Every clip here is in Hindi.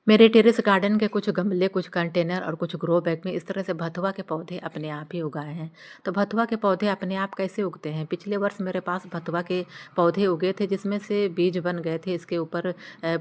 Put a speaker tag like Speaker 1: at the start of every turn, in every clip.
Speaker 1: मेरे टेरेस गार्डन के कुछ गमले, कुछ कंटेनर और कुछ ग्रो बैग में इस तरह से भथुआ के पौधे अपने आप ही उगाए हैं। तो भथुआ के पौधे अपने आप कैसे उगते हैं? पिछले वर्ष मेरे पास भथुआ के पौधे उगे थे जिसमें से बीज बन गए थे। इसके ऊपर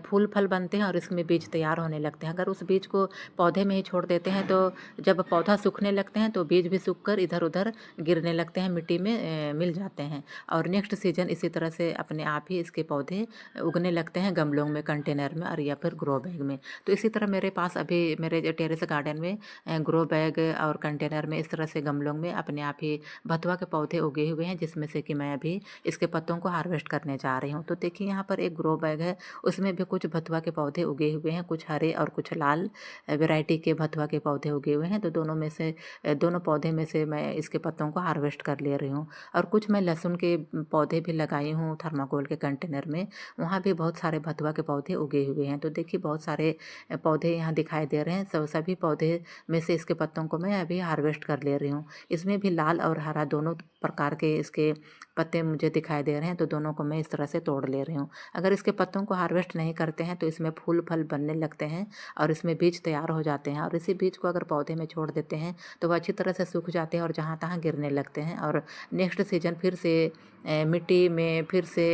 Speaker 1: फूल फल बनते हैं और इसमें बीज तैयार होने लगते हैं। अगर उस बीज को पौधे में ही छोड़ देते हैं तो जब पौधा सूखने लगते हैं तो बीज भी सूख कर इधर उधर गिरने लगते हैं, मिट्टी में मिल जाते हैं और नेक्स्ट सीजन इसी तरह से अपने आप ही इसके पौधे उगने लगते हैं गमलों में, कंटेनर में और या फिर ग्रो बैग में। तो इसी तरह मेरे पास अभी मेरे जो टेरेस गार्डन में ग्रो बैग और कंटेनर में इस तरह से गमलों में अपने आप ही भथुआ के पौधे उगे हुए हैं, जिसमें से कि मैं अभी इसके पत्तों को हार्वेस्ट करने जा रही हूँ। तो देखिए यहाँ पर एक ग्रो बैग है, उसमें भी कुछ भथुआ के पौधे उगे हुए हैं, कुछ हरे और कुछ लाल वैरायटी के भथुआ के पौधे उगे हुए हैं। तो दोनों में से दोनों पौधे में से मैं इसके पत्तों को हार्वेस्ट कर ले रही हूँ। और कुछ मैं लहसुन के पौधे भी लगाई हूँ थर्माकोल के कंटेनर में, वहाँ भी बहुत सारे भथुआ के पौधे उगे हुए हैं। तो देखिए बहुत सारे पौधे यहाँ दिखाई दे रहे हैं। सभी पौधे में से इसके पत्तों को मैं अभी हार्वेस्ट कर ले रही हूँ। इसमें भी लाल और हरा दोनों प्रकार के इसके पत्ते मुझे दिखाई दे रहे हैं, तो दोनों को मैं इस तरह से तोड़ ले रही हूँ। अगर इसके पत्तों को हार्वेस्ट नहीं करते हैं तो इसमें फूल फल बनने लगते हैं और इसमें बीज तैयार हो जाते हैं और इसी बीज को अगर पौधे में छोड़ देते हैं तो वह अच्छी तरह से सूख जाते हैं और जहाँ तहाँ गिरने लगते हैं और नेक्स्ट सीजन फिर से मिट्टी में फिर से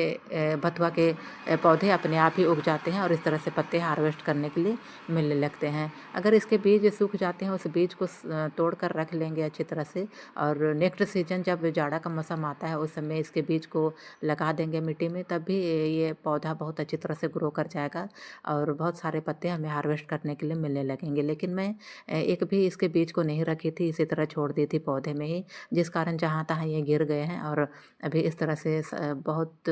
Speaker 1: भथुआ के पौधे अपने आप ही उग जाते हैं और इस तरह से पत्ते हार्वेस्ट करने के लिए मिलने लगते हैं। अगर इसके बीज सूख जाते हैं, उस बीज को तोड़ कर रख लेंगे अच्छी तरह से और नेक्स्ट सीजन जब जाड़ा का मौसम आता है उस समय इसके बीज को लगा देंगे मिट्टी में, तब भी ये पौधा बहुत अच्छी तरह से ग्रो कर जाएगा और बहुत सारे पत्ते हमें हार्वेस्ट करने के लिए मिलने लगेंगे। लेकिन मैं एक भी इसके बीज को नहीं रखी थी, इसी तरह छोड़ दी थी पौधे में ही, जिस कारण जहाँ तहाँ ये गिर गए हैं और अभी इस तरह से बहुत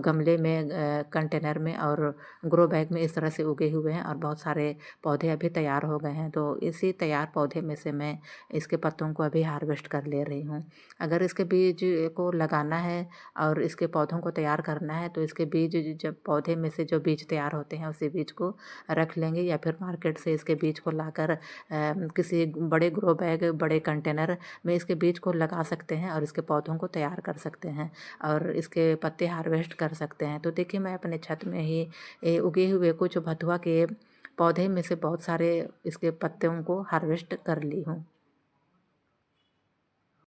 Speaker 1: गमले में, कंटेनर में और ग्रो बैग में इस तरह से उगे हुए हैं और बहुत सारे पौधे अभी तैयार हो गए हैं। तो इसी तैयार पौधे में से मैं इसके पत्तों को अभी हार्वेस्ट कर ले रही हूँ। अगर इसके बीज को लगाना है और इसके पौधों को तैयार करना है तो इसके बीज जब पौधे में से जो बीज तैयार होते हैं उसी बीज को रख लेंगे या फिर मार्केट से इसके बीज को लाकर किसी बड़े ग्रो बैग, बड़े कंटेनर में इसके बीज को लगा सकते हैं और इसके पौधों को तैयार कर सकते हैं और इसके पत्ते हार्वेस्ट कर सकते हैं। तो देखिए मैं अपने छत में ही उगे हुए कुछ भथुआ के पौधे में से बहुत सारे इसके पत्तों को हार्वेस्ट कर ली हूँ।